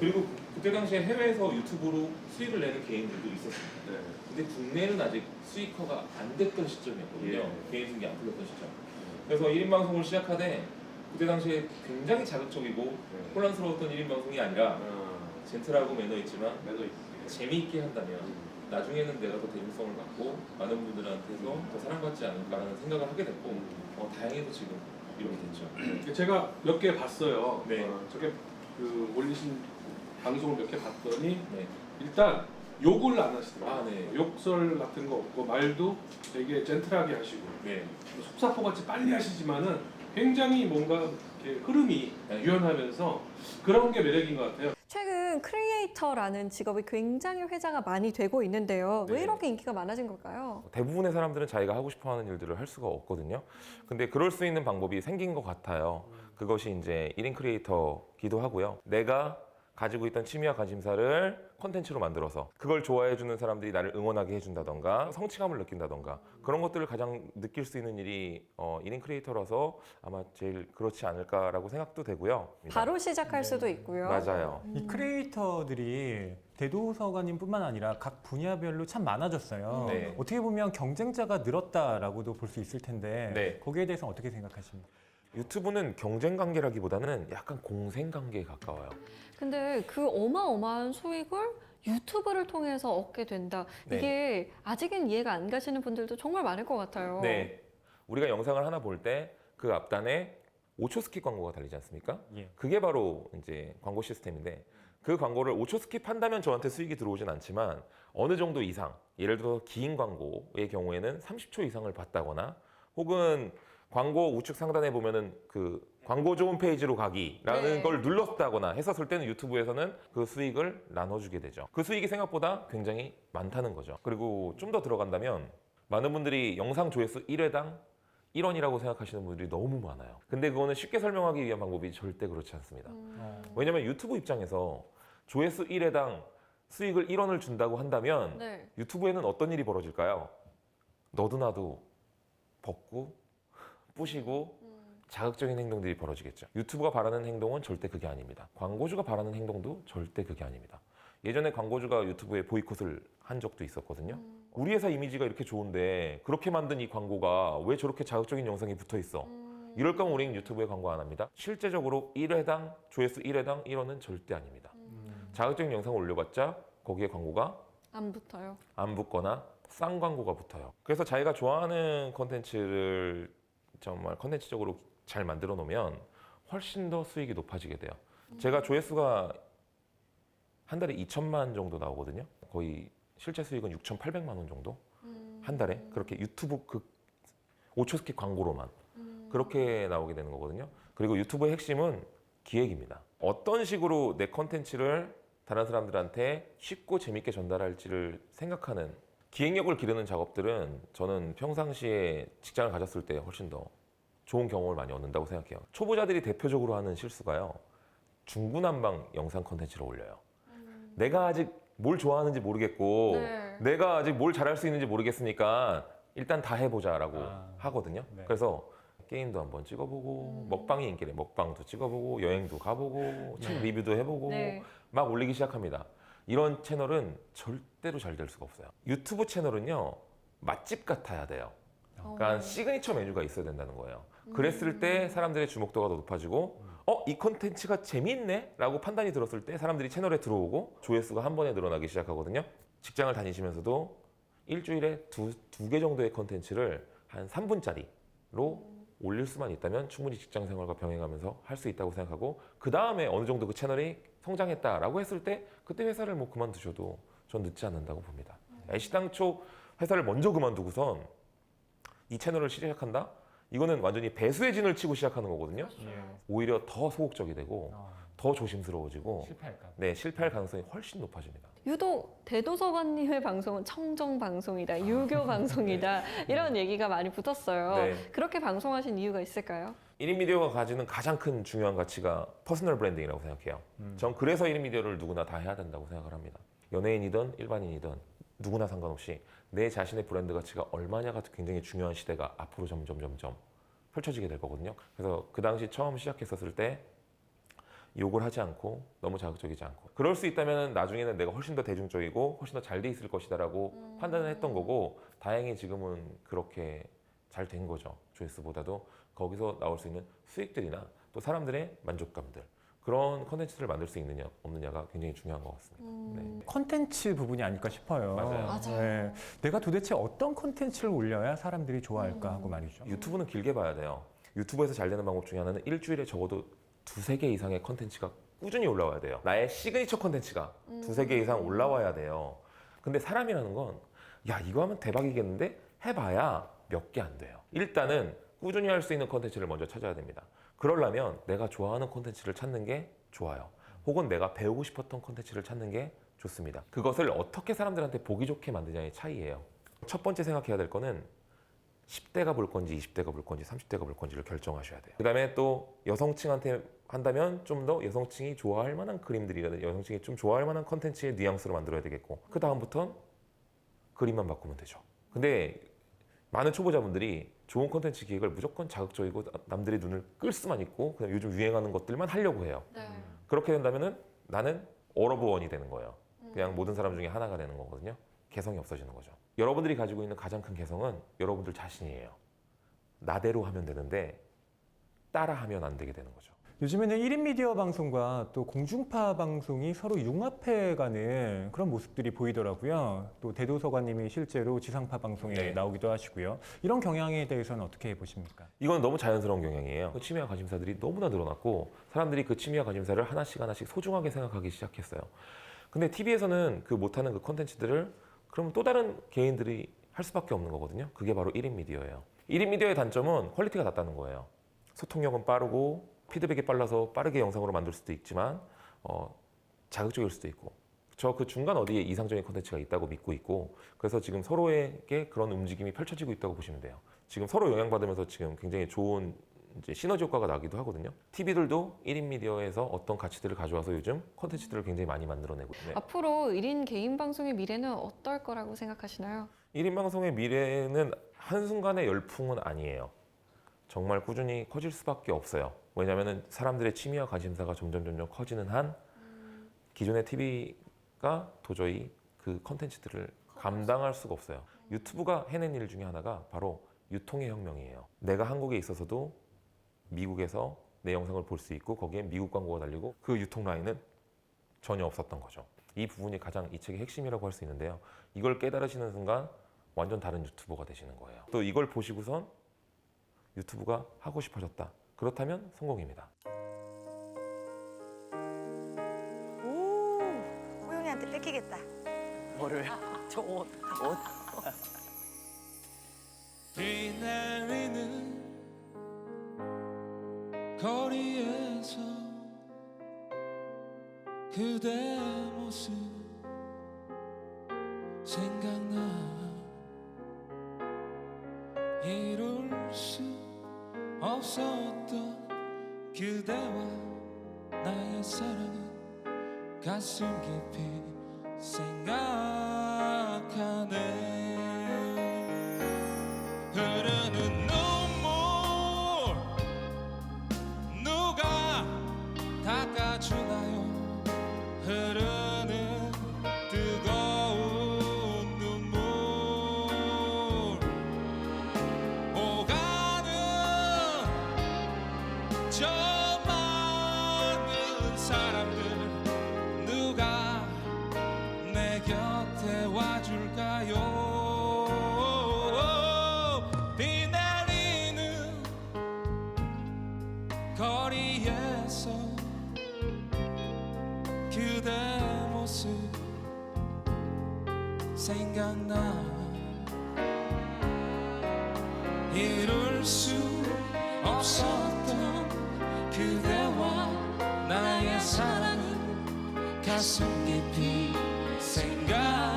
그리고 그때 당시에 해외에서 유튜브로 수익을 내는 개인들도 있었습니다. 네. 근데 국내는 아직 수익화가 안 됐던 시점이었거든요. 예. 개인 수익이 안 풀렸던 시점. 그래서 1인 방송을 시작하되 그때 당시에 굉장히 자극적이고 혼란스러웠던 1인 방송이 아니라 젠틀하고 매너 있지만 매너 있게. 재미있게 한다면 나중에는 내가 더 대중성을 갖고 많은 분들한테서 더 사랑받지 않을까라는 생각을 하게 됐고 다행히도 지금 이렇게 됐죠. 제가 몇 개 봤어요. 네. 저게 그 올리신 방송을 몇 개 봤더니 네. 일단 욕을 안 하시더라고요. 아, 네. 욕설 같은 거 없고 말도 되게 젠틀하게 하시고 네. 속사포같이 빨리 하시지만은 굉장히 뭔가 이렇게 흐름이 네. 유연하면서 그런 게 매력인 것 같아요. 최근 크리에이터라는 직업이 굉장히 회자가 많이 되고 있는데요. 왜 네. 이렇게 인기가 많아진 걸까요? 대부분의 사람들은 자기가 하고 싶어하는 일들을 할 수가 없거든요. 근데 그럴 수 있는 방법이 생긴 것 같아요. 그것이 이제 1인 크리에이터기도 하고요. 내가 가지고 있던 취미와 관심사를 콘텐츠로 만들어서 그걸 좋아해주는 사람들이 나를 응원하게 해준다던가 성취감을 느낀다던가 그런 것들을 가장 느낄 수 있는 일이 1인 크리에이터라서 아마 제일 그렇지 않을까라고 생각도 되고요. 바로 시작할 수도 있고요. 맞아요. 이 크리에이터들이 대도서관님뿐만 아니라 각 분야별로 참 많아졌어요. 네. 어떻게 보면 경쟁자가 늘었다라고도 볼 수 있을 텐데 네. 거기에 대해서 어떻게 생각하십니까? 유튜브는 경쟁 관계라기보다는 약간 공생 관계에 가까워요. 근데 그 어마어마한 수익을 유튜브를 통해서 얻게 된다. 네. 이게 아직은 이해가 안 가시는 분들도 정말 많을 것 같아요. 네. 우리가 영상을 하나 볼 때 그 앞단에 5초 스킵 광고가 달리지 않습니까? 예. 그게 바로 이제 광고 시스템인데 그 광고를 5초 스킵한다면 저한테 수익이 들어오진 않지만 어느 정도 이상, 예를 들어 긴 광고의 경우에는 30초 이상을 봤다거나 혹은 광고 우측 상단에 보면은 그 광고 좋은 페이지로 가기라는 네. 걸 눌렀다거나 했었을 때는 유튜브에서는 그 수익을 나눠주게 되죠. 그 수익이 생각보다 굉장히 많다는 거죠. 그리고 좀 더 들어간다면 많은 분들이 영상 조회수 1회당 1원이라고 생각하시는 분들이 너무 많아요. 근데 그거는 쉽게 설명하기 위한 방법이 절대 그렇지 않습니다. 왜냐면 유튜브 입장에서 조회수 1회당 수익을 1원을 준다고 한다면 네. 유튜브에는 어떤 일이 벌어질까요? 너도 나도 벗고 뿌시고 자극적인 행동들이 벌어지겠죠. 유튜브가 바라는 행동은 절대 그게 아닙니다. 광고주가 바라는 행동도 절대 그게 아닙니다. 예전에 광고주가 유튜브에 보이콧을 한 적도 있었거든요. 우리 회사 이미지가 이렇게 좋은데 그렇게 만든 이 광고가 왜 저렇게 자극적인 영상이 붙어 있어? 이럴 거면 우리는 유튜브에 광고 안 합니다. 실제적으로 1회당 조회수 1회당 1원은 절대 아닙니다. 자극적인 영상을 올려봤자 거기에 광고가 안 붙어요. 안 붙거나 싼 광고가 붙어요. 그래서 자기가 좋아하는 콘텐츠를 정말 콘텐츠적으로 잘 만들어 놓으면 훨씬 더 수익이 높아지게 돼요. 제가 조회수가 한 달에 2천만 정도 나오거든요. 거의 실제 수익은 6,800만 원 정도 한 달에 그렇게 유튜브 그 5초 스킵 광고로만 그렇게 나오게 되는 거거든요. 그리고 유튜브의 핵심은 기획입니다. 어떤 식으로 내 콘텐츠를 다른 사람들한테 쉽고 재밌게 전달할지를 생각하는 기획력을 기르는 작업들은 저는 평상시에 직장을 가졌을 때 훨씬 더 좋은 경험을 많이 얻는다고 생각해요. 초보자들이 대표적으로 하는 실수가요. 중구난방 영상 콘텐츠를 올려요. 내가 아직 뭘 좋아하는지 모르겠고 네. 내가 아직 뭘 잘할 수 있는지 모르겠으니까 일단 다 해보자라고 하거든요. 네. 그래서 게임도 한번 찍어보고 먹방이 인기래 먹방도 찍어보고 여행도 가보고 책 리뷰도 해보고 네. 막 올리기 시작합니다. 이런 채널은 절대로 잘 될 수가 없어요. 유튜브 채널은요 맛집 같아야 돼요. 그러니까 시그니처 메뉴가 있어야 된다는 거예요. 그랬을 때 사람들의 주목도가 더 높아지고 이 콘텐츠가 재밌네? 라고 판단이 들었을 때 사람들이 채널에 들어오고 조회수가 한 번에 늘어나기 시작하거든요. 직장을 다니시면서도 일주일에 두 개 정도의 콘텐츠를 한 3분짜리로 올릴 수만 있다면 충분히 직장 생활과 병행하면서 할 수 있다고 생각하고 그 다음에 어느 정도 그 채널이 성장했다라고 했을 때 그때 회사를 뭐 그만두셔도 전 늦지 않는다고 봅니다. 애시당초 회사를 먼저 그만두고선 이 채널을 시작한다? 이거는 완전히 배수의 진을 치고 시작하는 거거든요. 오히려 더 소극적이 되고 더 조심스러워지고 실패할까? 네, 실패할 가능성이 훨씬 높아집니다. 유독 대도서관님의 방송은 청정 방송이다, 유교 방송이다 이런 얘기가 많이 붙었어요. 네. 그렇게 방송하신 이유가 있을까요? 1인 미디어가 가지는 가장 큰 중요한 가치가 퍼스널 브랜딩이라고 생각해요. 전 그래서 1인 미디어를 누구나 다 해야 된다고 생각을 합니다. 연예인이든 일반인이든 누구나 상관없이 내 자신의 브랜드 가치가 얼마냐가 굉장히 중요한 시대가 앞으로 점점 펼쳐지게 될 거거든요. 그래서 그 당시 처음 시작했었을 때 욕을 하지 않고 너무 자극적이지 않고 그럴 수 있다면 나중에는 내가 훨씬 더 대중적이고 훨씬 더 잘 돼 있을 것이다라고 판단을 했던 거고 다행히 지금은 그렇게 잘 된 거죠. 조회수보다도 거기서 나올 수 있는 수익들이나 또 사람들의 만족감들 그런 컨텐츠를 만들 수 있느냐 없느냐가 굉장히 중요한 것 같습니다. 네. 컨텐츠 부분이 아닐까 싶어요. 맞아요. 맞아요. 내가 도대체 어떤 컨텐츠를 올려야 사람들이 좋아할까 하고 말이죠. 유튜브는 길게 봐야 돼요. 유튜브에서 잘 되는 방법 중에 하나는 일주일에 적어도 2-3개 이상의 컨텐츠가 꾸준히 올라와야 돼요. 나의 시그니처 컨텐츠가 2-3개 이상 올라와야 돼요. 근데 사람이라는 건 야 이거 하면 대박이겠는데 해봐야 몇 개 안 돼요. 일단은 꾸준히 할 수 있는 컨텐츠를 먼저 찾아야 됩니다. 그러려면 내가 좋아하는 콘텐츠를 찾는 게 좋아요. 혹은 내가 배우고 싶었던 콘텐츠를 찾는 게 좋습니다. 그것을 어떻게 사람들한테 보기 좋게 만드냐의 차이예요. 첫 번째 생각해야 될 거는 10대가 볼 건지 20대가 볼 건지 30대가 볼 건지를 결정하셔야 돼요. 그 다음에 또 여성층한테 한다면 좀 더 여성층이 좋아할 만한 그림들이라든지 여성층이 좀 좋아할 만한 콘텐츠의 뉘앙스로 만들어야 되겠고 그 다음부터는 그림만 바꾸면 되죠. 근데 많은 초보자분들이 좋은 콘텐츠 기획을 무조건 자극적이고 남들의 눈을 끌 수만 있고 그냥 요즘 유행하는 것들만 하려고 해요. 네. 그렇게 된다면은 나는 all of one이 되는 거예요. 그냥 모든 사람 중에 하나가 되는 거거든요. 개성이 없어지는 거죠. 여러분들이 가지고 있는 가장 큰 개성은 여러분들 자신이에요. 나대로 하면 되는데 따라하면 안 되게 되는 거죠. 요즘에는 1인 미디어 방송과 또 공중파 방송이 서로 융합해가는 그런 모습들이 보이더라고요. 또 대도서관님이 실제로 지상파 방송에 네. 나오기도 하시고요. 이런 경향에 대해서는 어떻게 보십니까? 이건 너무 자연스러운 경향이에요. 그 취미와 관심사들이 너무나 늘어났고 사람들이 그 취미와 관심사를 하나씩 소중하게 생각하기 시작했어요. 근데 TV에서는 그 못하는 그 콘텐츠들을 그러면 또 다른 개인들이 할 수밖에 없는 거거든요. 그게 바로 1인 미디어예요. 1인 미디어의 단점은 퀄리티가 낮다는 거예요. 소통력은 빠르고 피드백이 빨라서 빠르게 영상으로 만들 수도 있지만 자극적일 수도 있고 저 그 중간 어디에 이상적인 콘텐츠가 있다고 믿고 있고 그래서 지금 서로에게 그런 움직임이 펼쳐지고 있다고 보시면 돼요. 지금 서로 영향받으면서 지금 굉장히 좋은 이제 시너지 효과가 나기도 하거든요. TV들도 1인 미디어에서 어떤 가치들을 가져와서 요즘 콘텐츠들을 굉장히 많이 만들어내고 있네요. 앞으로 1인 개인 방송의 미래는 어떨 거라고 생각하시나요? 1인 방송의 미래는 한순간의 열풍은 아니에요. 정말 꾸준히 커질 수밖에 없어요. 왜냐하면 사람들의 취미와 관심사가 점점 커지는 한 기존의 TV가 도저히 그 컨텐츠들을 감당할 수가 없어요. 유튜브가 해낸 일 중에 하나가 바로 유통의 혁명이에요. 내가 한국에 있어서도 미국에서 내 영상을 볼 수 있고 거기에 미국 광고가 달리고 그 유통 라인은 전혀 없었던 거죠. 이 부분이 가장 이 책의 핵심이라고 할 수 있는데요. 이걸 깨달으시는 순간 완전 다른 유튜버가 되시는 거예요. 또 이걸 보시고선 유튜브가 하고 싶어졌다. 그렇다면 성공입니다. 오, 호영이한테 뺏기겠다. 뭐를? 저 옷. 비 내리는 거리에서 그대 모습 생각나 이룰 수 없었던 그대와 나의 사랑은 가슴 깊이 생각하네 흐르는 눈물 누가 닦아주나요 흐르는 뜨거운 눈물 오가는 저 많은 사람들 누가 내 곁에 와줄까요 비 내리는 거리에서 그대 모습 생각나 이룰 수 없었던 그대와 나의 사랑은 가슴 깊이 생각하네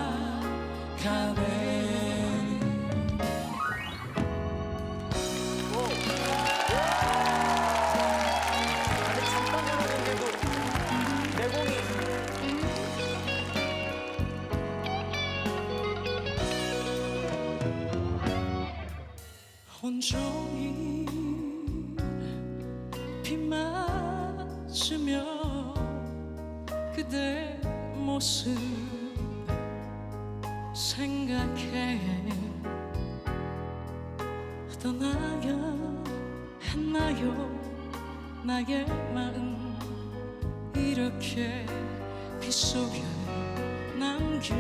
아니 잠깐 들었는데도 내공이 온종일 비 맞으며 그대 모습 생각해 떠나야 했나요 나의 마음 이렇게 빗속에 남겨두고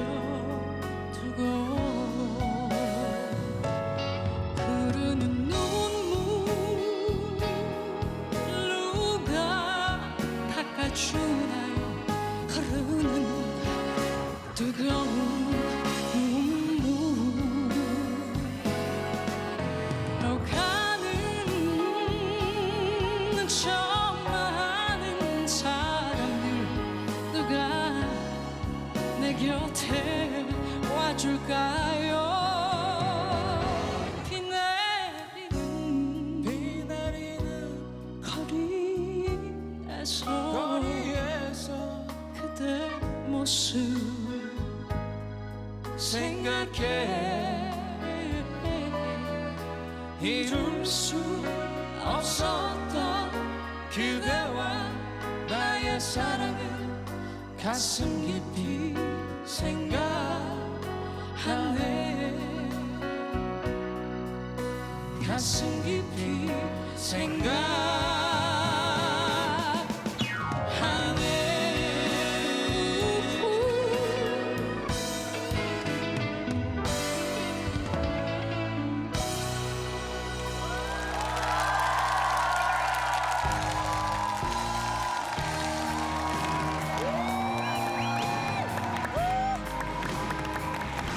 흐르는 눈물 누가 닦아주나요 흐르는 뜨거운 눈물 녹아는 저 많은 사람들 누가 내 곁에 와줄까요 비 내리는 거리에서 그대 모습 생각해 이룰 수 없었던 그대와 나의 사랑은 가슴 깊이 생각하네 가슴 깊이 생각하네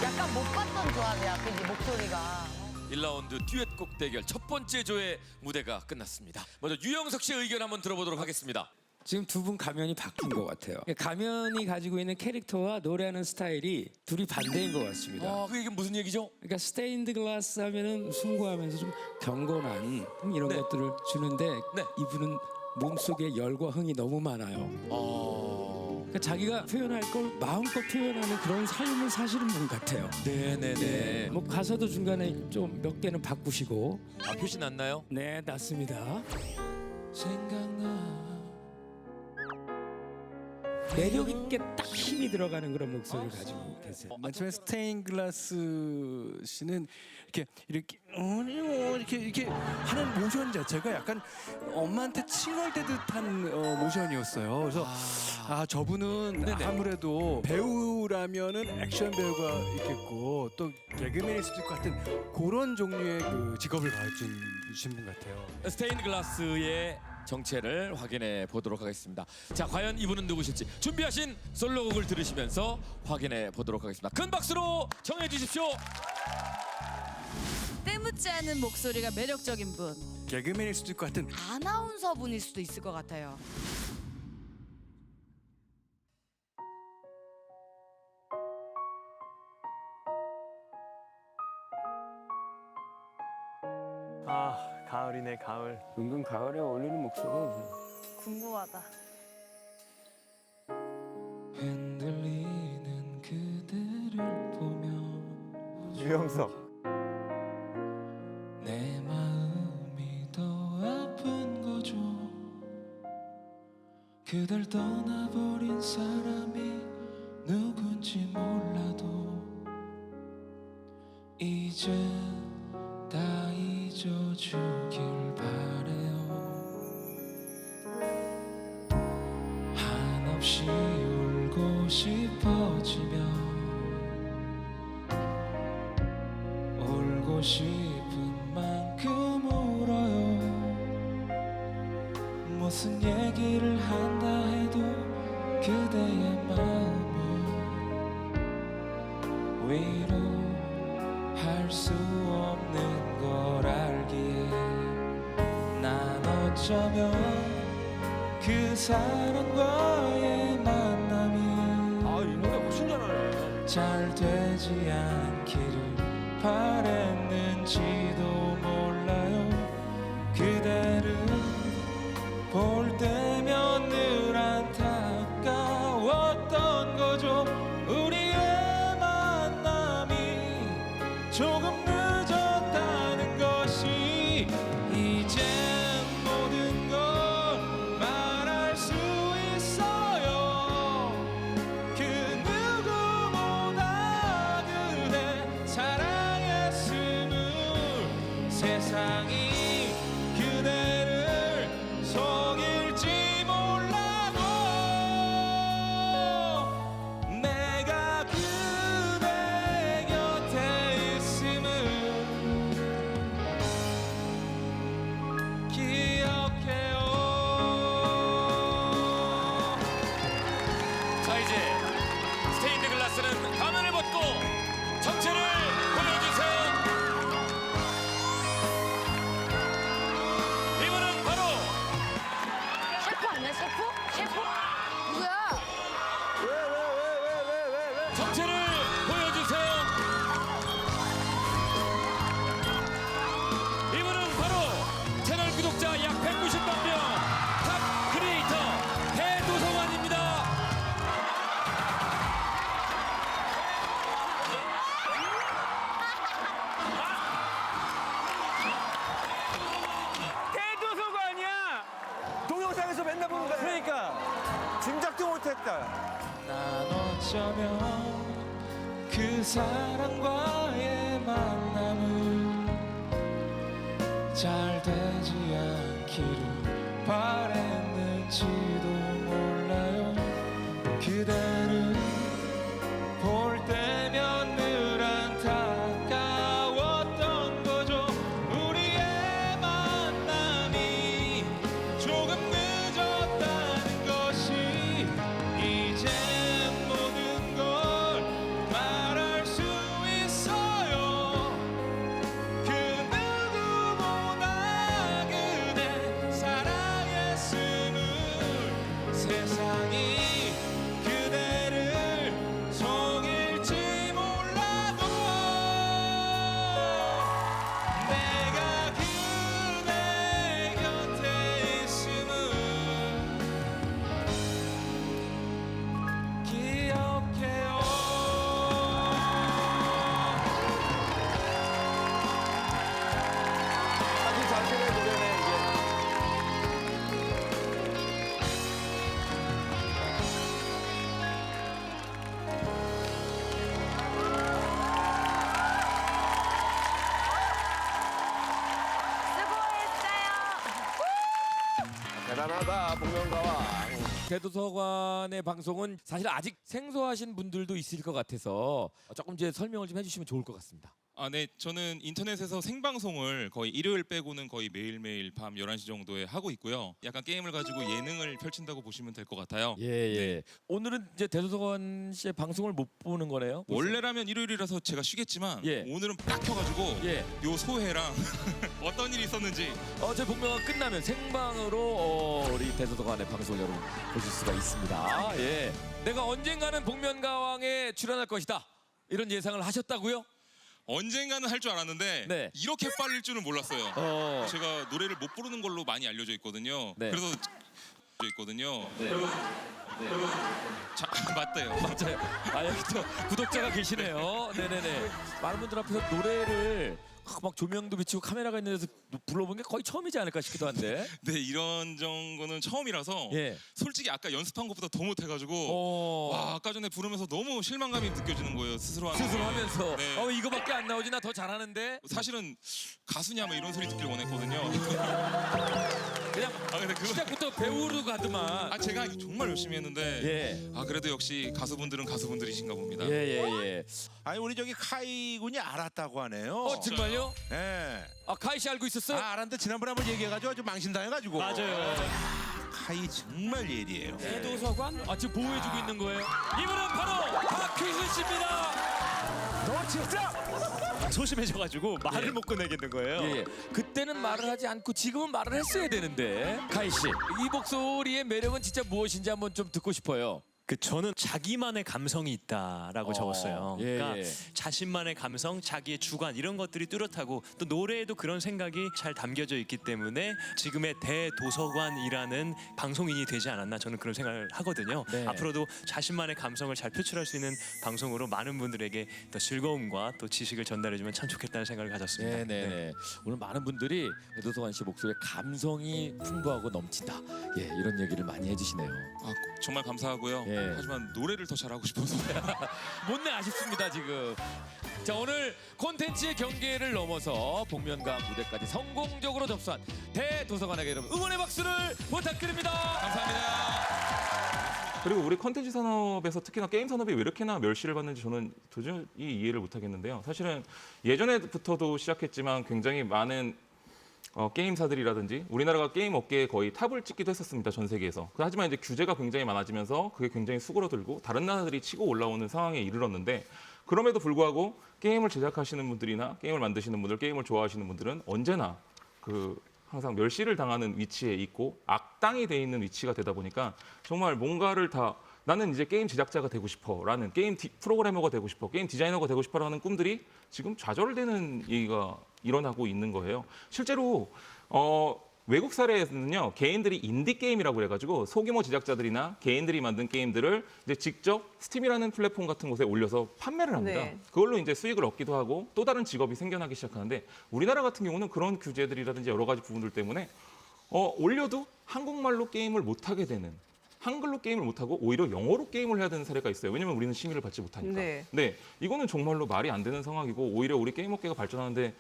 약간 못 봤던 조합이야, 그지 목소리가. 1라운드 듀엣곡 대결 첫 번째 조의 무대가 끝났습니다. 먼저 유영석 씨의 의견 한번 들어보도록 하겠습니다. 지금 두 분 가면이 바뀐 것 같아요. 가면이 가지고 있는 캐릭터와 노래하는 스타일이 둘이 반대인 것 같습니다. 그 얘기는 무슨 얘기죠? 그러니까 스테인드 글라스 하면은 숭고하면서 좀 경건한 이런 네. 것들을 주는데 네. 이분은 몸속에 열과 흥이 너무 많아요. 그러니까 자기가 표현할 걸 마음껏 표현하는 그런 삶을 사시는 분 같아요. 네네네. 뭐 가사도 중간에 좀 몇 개는 바꾸시고. 표시 났나요? 네, 났습니다. 생각나 매력 있게 딱 힘이 들어가는 그런 목소리를 가지고 계세요. 맨 처음에 스테인글라스 씨는 이렇게 하는 모션 자체가 약간 엄마한테 칭얼대듯한 모션이었어요. 그래서 저분은 아무래도 배우라면은 액션 배우가 있겠고 또 개그맨일 수도 있고 같은 그런 종류의 그 직업을 가진 분 같아요. 스테인드 글라스의 정체를 확인해 보도록 하겠습니다. 자, 과연 이분은 누구실지 준비하신 솔로곡을 들으시면서 확인해 보도록 하겠습니다. 큰 박수로 청해 주십시오. 때묻지 않은 목소리가 매력적인 분. 개그맨일 수도 있고 같은 아나운서 분일 수도 있을 것 같아요. 가을이네 가을. 은근 가을에 어울리는 목소리. 궁금하다. 흔들리는 그대를 보며 유영석. 내 마음이 더 아픈 거죠 그댈 떠나버린 사람이 누군지 몰라도 이제 다 잊어주길 바래요 한없이 울고 싶어지면 울고 싶은 만큼 울어요 무슨 얘기를 한다 해도 그대의 마음은 위로할 수 없는 걸 알기에 난 어쩌면 그 사람과의 만남이 이 노래 훨씬 잘하네. 잘 되지 않기를 바랬는지도 몰라요 그대를 볼 때면 늘 안타까웠던 거죠 우리의 만남이 조금 늦었다는 것이 이젠 모든 걸 말할 수 있어요 셰프? 셰프? 누구야? 정체를 보여주세요. 이분은 바로 채널 구독자 약 190만 명 탑 크리에이터 대도서관입니다. 대도서관이야. 동영상에서 맨날 보는 거야. 그러니까 짐작도 못했다. 난 어쩌면 그 사람과의 만남은 잘 되지 않기를 바랬는지도 몰라요. 그대를 볼 때면 늘 안타까웠던 거죠. 우리의 만남이 조금 늦었다는 것이 이젠 모든 걸 말할 수 있어요. 그 누구보다 그대 사랑했음을 세상이 그대를 속일지 몰라도 내가 그대 곁에 있음을 기억해요. 아주 자신의 노래네 이게. 수고했어요. 대단하다 복면가왕. 대도서관의 방송은 사실 아직 생소하신 분들도 있을 것 같아서 조금 이제 설명을 좀 해주시면 좋을 것 같습니다. 아, 네. 저는 인터넷에서 생방송을 거의 일요일 빼고는 거의 매일매일 밤 11시 정도에 하고 있고요. 약간 게임을 가지고 예능을 펼친다고 보시면 될 것 같아요. 예. 오늘은 이제 대도서관 씨의 방송을 못 보는 거네요. 원래라면 일요일이라서 제가 쉬겠지만 오늘은 딱 켜가지고 요 소회랑 어떤 일이 있었는지 어제 복면가 끝나면 생방으로 우리 대도서관의 방송을 여러분 보실 수가 있습니다. 예. 내가 언젠가는 복면가왕에 출연할 것이다. 이런 예상을 하셨다고요? 언젠가는 할 줄 알았는데 이렇게 빨릴 줄은 몰랐어요. 제가 노래를 못 부르는 걸로 많이 알려져 있거든요. 그래서 있거든요. 자, 맞대요. 맞아요. 아, 여기 또 구독자가 계시네요. 네네네. 많은 분들 앞에서 노래를 막 조명도 비치고 카메라가 있는 데서 불러본 게 거의 처음이지 않을까 싶기도 한데. 네, 이런 정도는 처음이라서 솔직히 아까 연습한 것보다 더 못해가지고 와, 아까 전에 부르면서 너무 실망감이 느껴지는 거예요. 스스로 하면서 네. 이거밖에 안 나오지 나 더 잘하는데. 사실은 가수냐 뭐 이런 소리 듣길 원했거든요. 그냥 근데 시작부터 배우로 가더만. 아, 제가 정말 열심히 했는데 아, 그래도 역시 가수분들은 가수분들이신가 봅니다. 아니 우리 저기 카이 군이 알았다고 하네요. 정말요? 네. 아, 카이 씨 알고 있었어요? 알았는데 지난번에 한번 얘기해가지고 아주 망신당해가지고. 맞아요. 카이 정말 예리해요. 대도서관? 아, 지금 보호해주고 있는 거예요? 이분은 바로 박휘순 씨입니다. 너 진짜 소심해져가지고 말을 못 꺼내겠는 거예요. 그때는 말을 하지 않고 지금은 말을 했어야 되는데. 카이 씨, 이 목소리의 매력은 진짜 무엇인지 한번 좀 듣고 싶어요. 저는 자기만의 감성이 있다라고 적었어요. 그러니까 자신만의 감성, 자기의 주관 이런 것들이 뚜렷하고 또 노래에도 그런 생각이 잘 담겨져 있기 때문에 지금의 대도서관이라는 방송인이 되지 않았나 저는 그런 생각을 하거든요. 앞으로도 자신만의 감성을 잘 표출할 수 있는 방송으로 많은 분들에게 더 즐거움과 또 지식을 전달해주면 참 좋겠다는 생각을 가졌습니다. 오늘 많은 분들이 대도서관 씨 목소리에 감성이 풍부하고 넘친다. 이런 얘기를 많이 해주시네요. 아, 정말 감사하고요. 하지만 노래를 더 잘하고 싶어서 못내 아쉽습니다 지금. 자, 오늘 콘텐츠의 경계를 넘어서 복면가 무대까지 성공적으로 접수한 대도서관에게 여러분 응원의 박수를 부탁드립니다. 감사합니다. 그리고 우리 컨텐츠 산업에서 특히나 게임 산업이 왜 이렇게나 멸시를 받는지 저는 도저히 이해를 못하겠는데요. 사실은 예전에부터도 시작했지만 굉장히 많은 게임사들이라든지 우리나라가 게임 업계에 거의 탑을 찍기도 했었습니다. 전 세계에서. 하지만 이제 규제가 굉장히 많아지면서 그게 굉장히 수그러들고 다른 나라들이 치고 올라오는 상황에 이르렀는데 그럼에도 불구하고 게임을 제작하시는 분들이나 게임을 만드시는 분들, 게임을 좋아하시는 분들은 언제나 그 항상 멸시를 당하는 위치에 있고 악당이 돼 있는 위치가 되다 보니까 정말 뭔가를 다 나는 이제 게임 제작자가 되고 싶어라는 게임 프로그래머가 되고 싶어, 게임 디자이너가 되고 싶어라는 꿈들이 지금 좌절되는 얘기가 일어나고 있는 거예요. 실제로 외국 사례에서는요, 개인들이 인디 게임이라고 해가지고 소규모 제작자들이나 개인들이 만든 게임들을 이제 직접 스팀이라는 플랫폼 같은 곳에 올려서 판매를 합니다. 네. 그걸로 이제 수익을 얻기도 하고 또 다른 직업이 생겨나기 시작하는데 우리나라 같은 경우는 그런 규제들이라든지 여러 가지 부분들 때문에 올려도 한국말로 게임을 못하게 되는, 한글로 게임을 못하고 오히려 영어로 게임을 해야 되는 사례가 있어요. 왜냐면 우리는 심의를 받지 못하니까. 네. 이거는 정말로 말이 안 되는 상황이고 오히려 우리 게임 업계가 발전하는데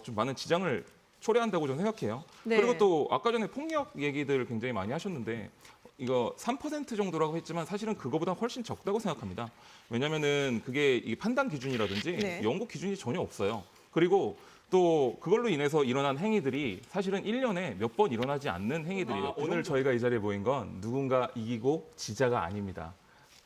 좀 많은 지장을 초래한다고 저는 생각해요. 네. 그리고 또 아까 전에 폭력 얘기들 굉장히 많이 하셨는데 이거 3% 정도라고 했지만 사실은 그거보다 훨씬 적다고 생각합니다. 왜냐면은 그게 이 판단 기준이라든지 네. 연구 기준이 전혀 없어요. 그리고 또 그걸로 인해서 일어난 행위들이 사실은 1년에 몇 번 일어나지 않는 행위들이에요. 오늘 저희가 이 자리에 모인 건 누군가 이기고 지자가 아닙니다.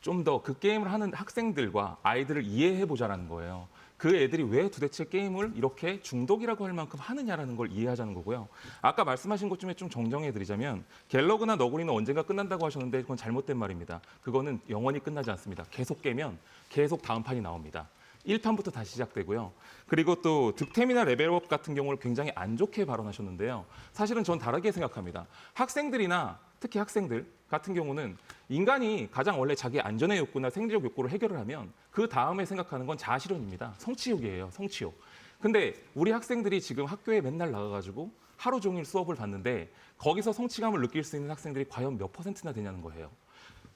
좀 더 그 게임을 하는 학생들과 아이들을 이해해보자라는 거예요. 그 애들이 왜 도대체 게임을 이렇게 중독이라고 할 만큼 하느냐라는 걸 이해하자는 거고요. 아까 말씀하신 것 중에 좀 정정해드리자면 갤러그나 너구리는 언젠가 끝난다고 하셨는데 그건 잘못된 말입니다. 그거는 영원히 끝나지 않습니다. 계속 깨면 계속 다음 판이 나옵니다. 1판부터 다시 시작되고요. 그리고 또 득템이나 레벨업 같은 경우를 굉장히 안 좋게 발언하셨는데요. 사실은 전 다르게 생각합니다. 학생들이나 특히 학생들 같은 경우는 인간이 가장 원래 자기 안전의 욕구나 생리적 욕구를 해결을 하면 그 다음에 생각하는 건 자아실현입니다. 성취욕이에요. 성취욕. 근데 우리 학생들이 지금 학교에 맨날 나가가지고 하루 종일 수업을 받는데 거기서 성취감을 느낄 수 있는 학생들이 과연 몇 %나 되냐는 거예요.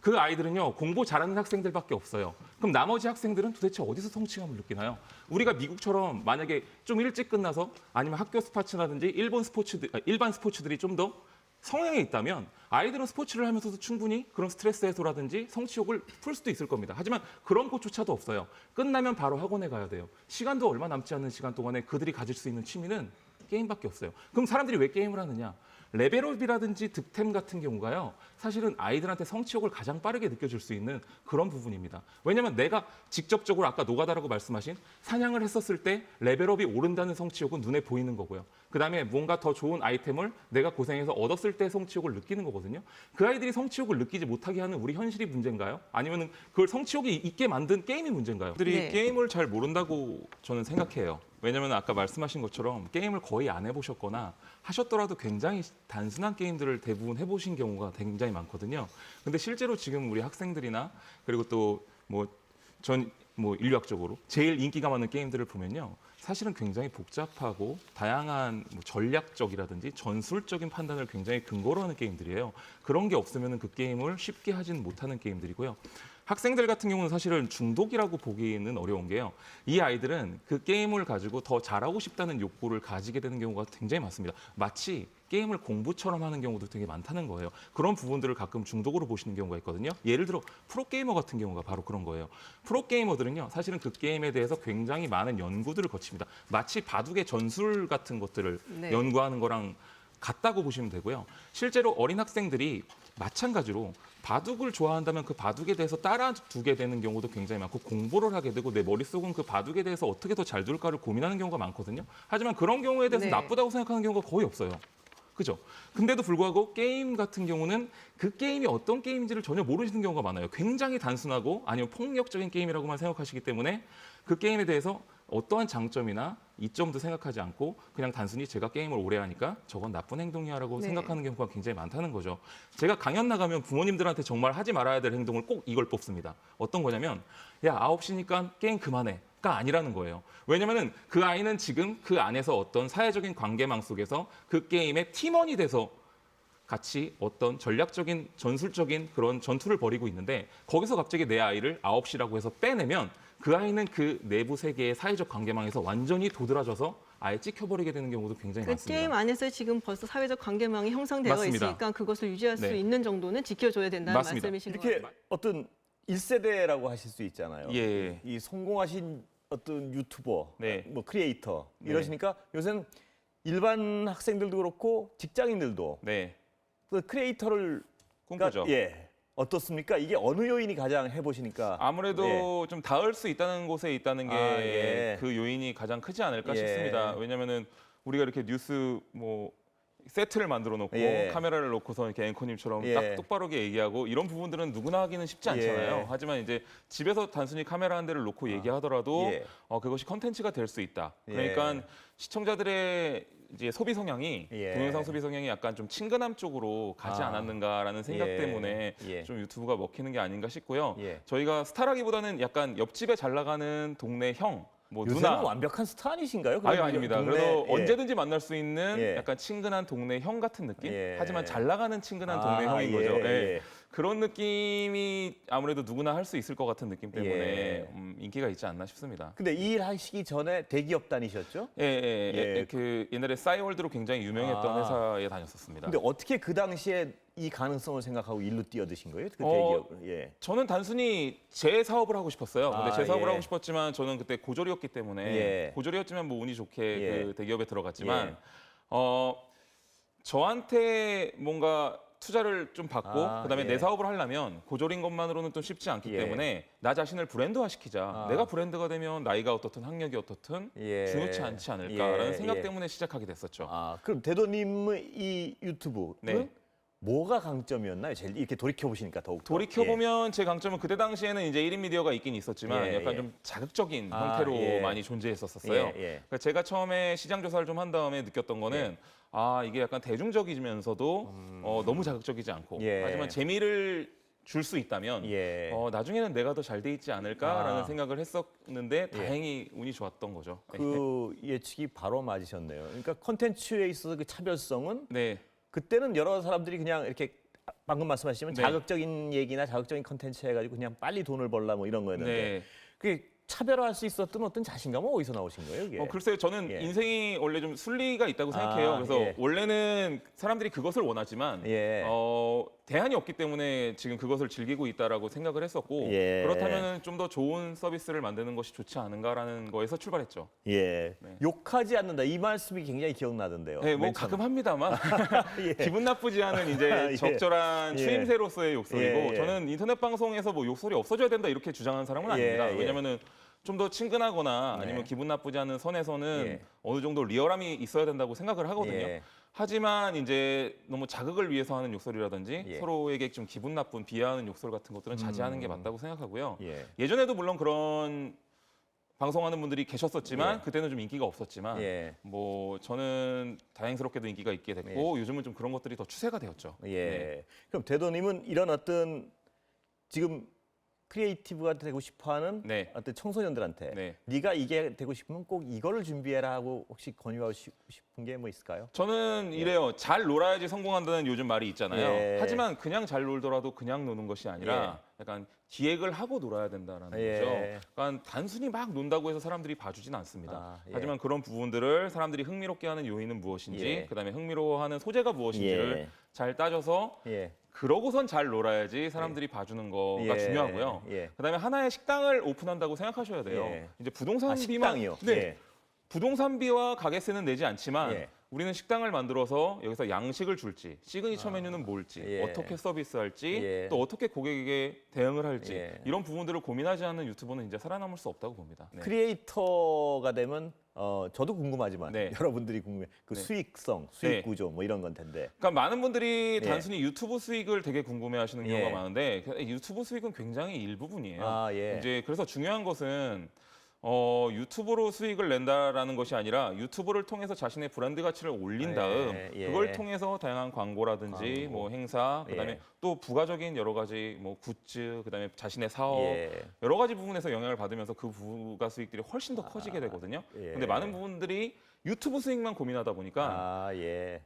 그 아이들은요, 공부 잘하는 학생들밖에 없어요. 그럼 나머지 학생들은 도대체 어디서 성취감을 느끼나요? 우리가 미국처럼 만약에 좀 일찍 끝나서 아니면 학교 스포츠라든지 일반 스포츠들이 좀 더 성향에 있다면 아이들은 스포츠를 하면서도 충분히 그런 스트레스 해소라든지 성취욕을 풀 수도 있을 겁니다. 하지만 그런 것조차도 없어요. 끝나면 바로 학원에 가야 돼요. 시간도 얼마 남지 않는 시간 동안에 그들이 가질 수 있는 취미는 게임밖에 없어요. 그럼 사람들이 왜 게임을 하느냐? 레벨업이라든지 득템 같은 경우가요, 사실은 아이들한테 성취욕을 가장 빠르게 느껴줄 수 있는 그런 부분입니다. 왜냐하면 내가 직접적으로 아까 노가다라고 말씀하신 사냥을 했었을 때 레벨업이 오른다는 성취욕은 눈에 보이는 거고요. 그다음에 뭔가 더 좋은 아이템을 내가 고생해서 얻었을 때 성취욕을 느끼는 거거든요. 그 아이들이 성취욕을 느끼지 못하게 하는 우리 현실이 문제인가요? 아니면 그걸 성취욕이 있게 만든 게임이 문제인가요? 그들이 네. 게임을 잘 모른다고 저는 생각해요. 왜냐하면 아까 말씀하신 것처럼 게임을 거의 안 해보셨거나 하셨더라도 굉장히 단순한 게임들을 대부분 해보신 경우가 굉장히 많거든요. 근데 실제로 지금 우리 학생들이나 그리고 또 인류학적으로 제일 인기가 많은 게임들을 보면요, 사실은 굉장히 복잡하고 다양한 전략적이라든지 전술적인 판단을 굉장히 근거로 하는 게임들이에요. 그런 게 없으면 그 게임을 쉽게 하지는 못하는 게임들이고요. 학생들 같은 경우는 사실은 중독이라고 보기는 어려운 게요. 이 아이들은 그 게임을 가지고 더 잘하고 싶다는 욕구를 가지게 되는 경우가 굉장히 많습니다. 마치 게임을 공부처럼 하는 경우도 되게 많다는 거예요. 그런 부분들을 가끔 중독으로 보시는 경우가 있거든요. 예를 들어 프로게이머 같은 경우가 바로 그런 거예요. 프로게이머들은요, 사실은 그 게임에 대해서 굉장히 많은 연구들을 거칩니다. 마치 바둑의 전술 같은 것들을 네. 연구하는 거랑 같다고 보시면 되고요. 실제로 어린 학생들이 마찬가지로 바둑을 좋아한다면 그 바둑에 대해서 따라두게 되는 경우도 굉장히 많고 공부를 하게 되고 내 머릿속은 그 바둑에 대해서 어떻게 더 잘 둘까를 고민하는 경우가 많거든요. 하지만 그런 경우에 대해서 네. 나쁘다고 생각하는 경우가 거의 없어요. 그죠? 근데도 불구하고 게임 같은 경우는 그 게임이 어떤 게임인지를 전혀 모르시는 경우가 많아요. 굉장히 단순하고 아니면 폭력적인 게임이라고만 생각하시기 때문에 그 게임에 대해서 어떠한 장점이나 이점도 생각하지 않고 그냥 단순히 제가 게임을 오래 하니까 저건 나쁜 행동이야라고 네. 생각하는 경우가 굉장히 많다는 거죠. 제가 강연 나가면 부모님들한테 정말 하지 말아야 될 행동을 꼭 이걸 뽑습니다. 어떤 거냐면 야 9시니까 게임 그만해. 가 아니라는 거예요. 왜냐면은 그 아이는 지금 그 안에서 어떤 사회적인 관계망 속에서 그 게임의 팀원이 돼서 같이 어떤 전략적인 전술적인 그런 전투를 벌이고 있는데 거기서 갑자기 내 아이를 9시라고 해서 빼내면 그 아이는 그 내부 세계의 사회적 관계망에서 완전히 도드라져서 아예 찍혀버리게 되는 경우도 굉장히 그 많습니다. 게임 안에서 지금 벌써 사회적 관계망이 형성되어 맞습니다. 있으니까 그것을 유지할 수 네. 있는 정도는 지켜줘야 된다는 맞습니다. 말씀이신 이렇게 거예요. 어떤 1세대라고 하실 수 있잖아요. 예. 이 성공하신 어떤 유튜버, 네. 뭐 크리에이터 네. 이러시니까 요새는 일반 학생들도 그렇고 직장인들도 네. 그 크리에이터를 꿈꾸죠. 예. 어떻습니까? 이게 어느 요인이 가장 해보시니까 아무래도 좀 닿을 수 있다는 곳에 있다는 게 그 예. 요인이 가장 크지 않을까 예. 싶습니다. 왜냐면은 우리가 이렇게 뉴스 뭐 세트를 만들어 놓고 예. 카메라를 놓고서 이렇게 앵커님처럼 예. 딱 똑바르게 얘기하고 이런 부분들은 누구나 하기는 쉽지 않잖아요. 예. 하지만 이제 집에서 단순히 카메라 한 대를 놓고 얘기하더라도 예. 그것이 컨텐츠가 될 수 있다. 예. 그러니까 시청자들의 이제 소비 성향이 예. 동영상 소비 성향이 약간 좀 친근함 쪽으로 가지 않았는가라는 생각 예. 때문에 예. 좀 유튜브가 먹히는 게 아닌가 싶고요. 예. 저희가 스타라기보다는 약간 옆집에 잘 나가는 동네 형, 뭐 요새는 누나. 완벽한 스타 아니신가요? 아유, 아닙니다. 동네, 그래도 예. 언제든지 만날 수 있는 예. 약간 친근한 동네 형 같은 느낌? 예. 하지만 잘 나가는 친근한 동네 형인 예. 거죠. 예. 예. 그런 느낌이 아무래도 누구나 할 수 있을 것 같은 느낌 때문에 예. 인기가 있지 않나 싶습니다. 근데 이 일 하시기 전에 대기업 다니셨죠? 예. 그 옛날에 싸이월드로 굉장히 유명했던 회사에 다녔었습니다. 근데 어떻게 그 당시에 이 가능성을 생각하고 일로 뛰어드신 거예요? 그 대기업을. 예. 저는 단순히 제 사업을 하고 싶었어요. 근데 제 사업을 예. 하고 싶었지만 저는 그때 고졸이었기 때문에 예. 고졸이었지만 뭐 운이 좋게 예. 그 대기업에 들어갔지만 예. 저한테 뭔가 투자를 좀 받고 그다음에 예. 내 사업을 하려면 고졸인 것만으로는 좀 쉽지 않기 예. 때문에 나 자신을 브랜드화시키자. 내가 브랜드가 되면 나이가 어떻든 학력이 어떻든 예. 중요치 않지 않을까라는 예. 생각 예. 때문에 시작하게 됐었죠. 그럼 대도님의 이 유튜브는 네. 뭐가 강점이었나요? 제일 이렇게 돌이켜 보시니까 더욱 돌이켜보면 제 강점은 그때 당시에는 이제 1인 미디어가 있긴 있었지만 예, 약간 예. 좀 자극적인 아, 형태로 예. 많이 존재했었어요. 예, 예. 그러니까 제가 처음에 시장 조사를 좀 한 다음에 느꼈던 거는 이게 약간 대중적이면서도 너무 자극적이지 않고 예. 하지만 재미를 줄 수 있다면 예. 나중에는 내가 더 잘 돼 있지 않을까라는 생각을 했었는데 다행히 운이 좋았던 거죠. 그 예측이 바로 맞으셨네요. 그러니까 콘텐츠에 있어서 그 차별성은 네. 그때는 여러 사람들이 그냥 이렇게 방금 말씀하시면 네. 자극적인 얘기나 자극적인 콘텐츠 해가지고 그냥 빨리 돈을 벌라 뭐 이런 거였는데 네. 그게 차별화할 수 있었던 어떤 자신감은 어디서 나오신 거예요? 이게? 글쎄요, 저는 예. 인생이 원래 좀 순리가 있다고 생각해요. 그래서 예. 원래는 사람들이 그것을 원하지만 예. 대안이 없기 때문에 지금 그것을 즐기고 있다라고 생각을 했었고 예. 그렇다면 좀 더 좋은 서비스를 만드는 것이 좋지 않은가라는 거에서 출발했죠. 예. 네. 욕하지 않는다 이 말씀이 굉장히 기억나던데요. 네, 뭐 맨 처음에. 가끔 합니다만 예. 기분 나쁘지 않은 이제 예. 적절한 예. 추임새로서의 욕설이고 예, 예. 저는 인터넷 방송에서 뭐 욕설이 없어져야 된다 이렇게 주장하는 사람은 아닙니다. 예, 예. 왜냐면은 좀 더 친근하거나 네. 아니면 기분 나쁘지 않은 선에서는 예. 어느 정도 리얼함이 있어야 된다고 생각을 하거든요. 예. 하지만 이제 너무 자극을 위해서 하는 욕설이라든지 예. 서로에게 좀 기분 나쁜 비하하는 욕설 같은 것들은 자제하는 게 맞다고 생각하고요. 예. 예전에도 물론 그런 방송하는 분들이 계셨었지만 예. 그때는 좀 인기가 없었지만 예. 뭐 저는 다행스럽게도 인기가 있게 됐고 요즘은 좀 그런 것들이 더 추세가 되었죠. 예. 네. 그럼 대도님은 이런 어떤 지금 크리에이티브가 되고 싶어하는 네. 어떤 청소년들한테 네. 네가 이게 되고 싶으면 꼭 이거를 준비해라 하고 혹시 권유하고 싶은 게 뭐 있을까요? 저는 이래요. 잘 놀아야지 성공한다는 요즘 말이 있잖아요. 예. 하지만 그냥 잘 놀더라도 그냥 노는 것이 아니라 약간 기획을 하고 놀아야 된다라는 예. 거죠. 그러니까 단순히 막 논다고 해서 사람들이 봐주진 않습니다. 예. 하지만 그런 부분들을 사람들이 흥미롭게 하는 요인은 무엇인지, 예. 그다음에 흥미로워하는 소재가 무엇인지를 예. 잘 따져서 예. 그러고선 잘 놀아야지 사람들이 봐주는 거가 예. 중요하고요. 예. 그다음에 하나의 식당을 오픈한다고 생각하셔야 돼요. 예. 이제 부동산비만 식당이요? 네. 예. 부동산비와 가게세는 내지 않지만 예. 우리는 식당을 만들어서 여기서 양식을 줄지 시그니처 메뉴는 뭘지 예. 어떻게 서비스할지 예. 또 어떻게 고객에게 대응을 할지 예. 이런 부분들을 고민하지 않는 유튜버는 이제 살아남을 수 없다고 봅니다. 네. 크리에이터가 되면 저도 궁금하지만 네. 여러분들이 궁금해 그 네. 수익성, 수익 네. 구조 뭐 이런 건 텐데. 그러니까 많은 분들이 예. 단순히 유튜브 수익을 되게 궁금해하시는 경우가 예. 많은데 유튜브 수익은 굉장히 일부분이에요. 예. 이제 그래서 중요한 것은 유튜브로 수익을 낸다라는 것이 아니라 유튜브를 통해서 자신의 브랜드 가치를 올린 다음 예. 그걸 통해서 다양한 광고라든지 뭐 행사 그다음에 예. 또 부가적인 여러 가지 뭐 굿즈 그다음에 자신의 사업 예. 여러 가지 부분에서 영향을 받으면서 그 부가 수익들이 훨씬 더 커지게 되거든요. 예. 근데 많은 분들이 유튜브 수익만 고민하다 보니까 예.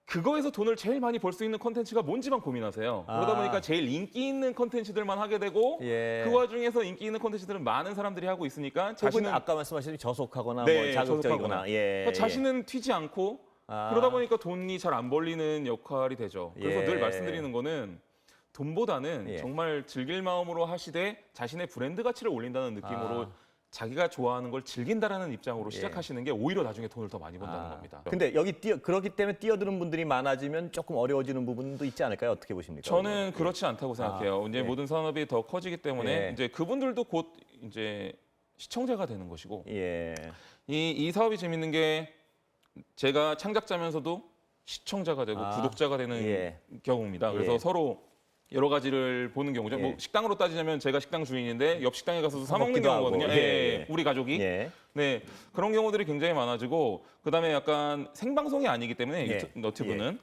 그거에서 돈을 제일 많이 벌 수 있는 콘텐츠가 뭔지만 고민하세요. 그러다 보니까 제일 인기 있는 콘텐츠들만 하게 되고 예. 그 와중에서 인기 있는 콘텐츠들은 많은 사람들이 하고 있으니까 혹은 자신은 아까 말씀하신 저속하거나 네, 뭐 자극적이거나 저속하거나. 예. 그러니까 자신은 튀지 않고 그러다 보니까 돈이 잘 안 벌리는 역할이 되죠. 그래서 예. 늘 말씀드리는 거는 돈보다는 예. 정말 즐길 마음으로 하시되 자신의 브랜드 가치를 올린다는 느낌으로 자기가 좋아하는 걸 즐긴다라는 입장으로 시작하시는 게 오히려 나중에 돈을 더 많이 번다는 겁니다. 근데 여기 그렇기 때문에 뛰어드는 분들이 많아지면 조금 어려워지는 부분도 있지 않을까요? 어떻게 보십니까? 저는 그렇지 않다고 생각해요. 이제 예. 모든 산업이 더 커지기 때문에 예. 이제 그분들도 곧 이제 시청자가 되는 것이고 예. 이 사업이 재밌는 게 제가 창작자면서도 시청자가 되고 아, 구독자가 되는 예. 경우입니다. 그래서 예. 서로 여러 가지를 보는 경우죠. 예. 뭐 식당으로 따지자면 제가 식당 주인인데 옆 식당에 가서도 사 먹는 먹기도 하고. 경우거든요. 예. 예. 우리 가족이. 예. 네, 그런 경우들이 굉장히 많아지고 그다음에 약간 생방송이 아니기 때문에 예. 너튜브는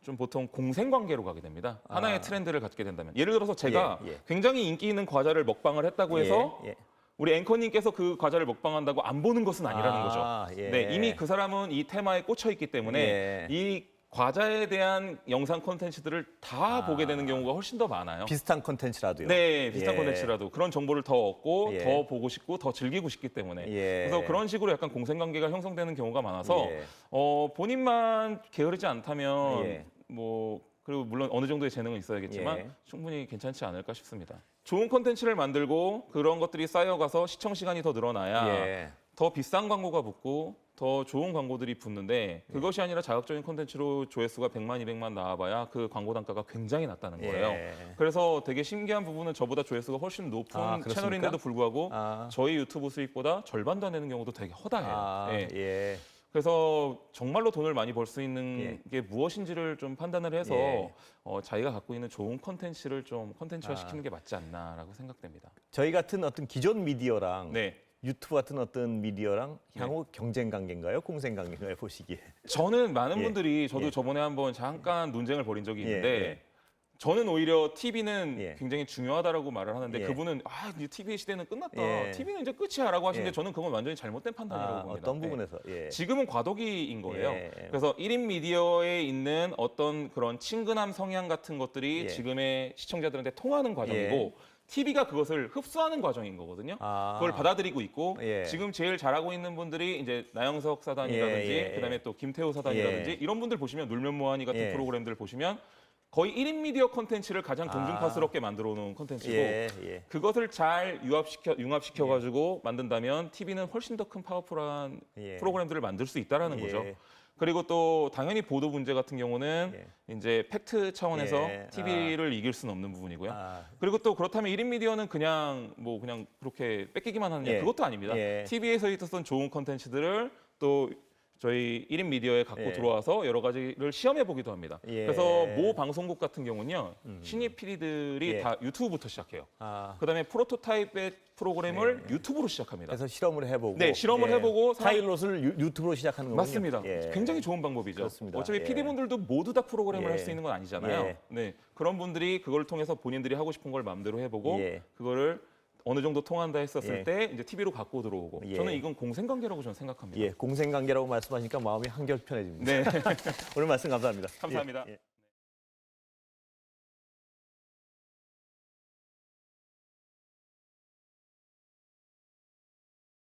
좀 보통 공생관계로 가게 됩니다. 하나의 트렌드를 갖게 된다면. 예를 들어서 제가 예, 예. 굉장히 인기 있는 과자를 먹방을 했다고 해서 예, 예. 우리 앵커님께서 그 과자를 먹방한다고 안 보는 것은 아니라는 아, 거죠. 예. 네, 이미 그 사람은 이 테마에 꽂혀 있기 때문에 예. 이 과자에 대한 영상 콘텐츠들을 다 보게 되는 경우가 훨씬 더 많아요. 비슷한 콘텐츠라도요. 네, 비슷한 예. 콘텐츠라도 그런 정보를 더 얻고 예. 더 보고 싶고 더 즐기고 싶기 때문에 예. 그래서 그런 식으로 약간 공생관계가 형성되는 경우가 많아서 예. 본인만 게으르지 않다면 예. 뭐 그리고 물론 어느 정도의 재능은 있어야겠지만 예. 충분히 괜찮지 않을까 싶습니다. 좋은 콘텐츠를 만들고 그런 것들이 쌓여가서 시청 시간이 더 늘어나야 예. 더 비싼 광고가 붙고 더 좋은 광고들이 붙는데 그것이 아니라 자극적인 콘텐츠로 조회수가 100만, 200만 나와봐야 그 광고 단가가 굉장히 낮다는 거예요. 예. 그래서 되게 신기한 부분은 저보다 조회수가 훨씬 높은 아, 그렇습니까? 채널인데도 불구하고 아. 저희 유튜브 수익보다 절반도 안 되는 경우도 되게 허다해요. 아, 예. 예. 그래서 정말로 돈을 많이 벌 수 있는 예. 게 무엇인지를 좀 판단을 해서 예. 자기가 갖고 있는 좋은 콘텐츠를 좀 콘텐츠화 아. 시키는 게 맞지 않나라고 생각됩니다. 저희 같은 어떤 기존 미디어랑 네. 유튜브 같은 어떤 미디어랑 향후 경쟁 관계인가요? 공생 관계인가요? 보시기에. 저는 많은 예. 분들이 저도 예. 저번에 한번 잠깐 논쟁을 벌인 적이 있는데 예. 저는 오히려 TV는 예. 굉장히 중요하다라고 말을 하는데 예. 그분은 이제 TV의 시대는 끝났다. 예. TV는 이제 끝이야라고 하시는데 예. 저는 그건 완전히 잘못된 판단이라고 봅니다. 어떤 부분에서? 예. 지금은 과도기인 거예요. 예. 그래서 1인 미디어에 있는 어떤 그런 친근함 성향 같은 것들이 예. 지금의 시청자들한테 통하는 과정이고 예. TV가 그것을 흡수하는 과정인 거거든요. 아. 그걸 받아들이고 있고 예. 지금 제일 잘하고 있는 분들이 이제 나영석 사단이라든지 예, 예, 예. 그다음에 또 김태우 사단이라든지 예. 이런 분들 보시면 놀면 뭐하니 같은 예. 프로그램들 보시면 거의 1인 미디어 콘텐츠를 가장 공중파스럽게 만들어 놓은 콘텐츠고 예, 예. 그것을 잘 융합시켜 가지고 만든다면 TV는 훨씬 더 큰 파워풀한 예. 프로그램들을 만들 수 있다라는 예. 거죠. 그리고 또 당연히 보도 문제 같은 경우는 이제 팩트 차원에서 예. TV를 이길 수는 없는 부분이고요. 아. 그리고 또 그렇다면 1인 미디어는 그냥 그렇게 뺏기기만 하느냐 예. 그것도 아닙니다. 예. TV에서 있었던 좋은 콘텐츠들을 또 저희 1인 미디어에 갖고 예. 들어와서 여러 가지를 시험해 보기도 합니다. 예. 그래서 모 방송국 같은 경우는요. 신입 PD들이 예. 다 유튜브부터 시작해요. 아. 그다음에 프로토타입의 프로그램을 유튜브로 시작합니다. 그래서 실험을 해보고. 네, 실험을 해보고 파일럿을 유튜브로 시작하는 거군요. 맞습니다. 예. 굉장히 좋은 방법이죠. 그렇습니다. 어차피 예. PD분들도 모두 다 프로그램을 예. 할 수 있는 건 아니잖아요. 예. 네, 그런 분들이 그걸 통해서 본인들이 하고 싶은 걸 마음대로 해보고 예. 그거를 어느 정도 통한다 했었을 예. 때 이제 TV로 갖고 들어오고 예. 저는 이건 공생관계라고 저는 생각합니다. 예, 공생 관계라고 말씀하시니까 마음이 한결 편해집니다. 네. 오늘 말씀 감사합니다. 감사합니다. 예.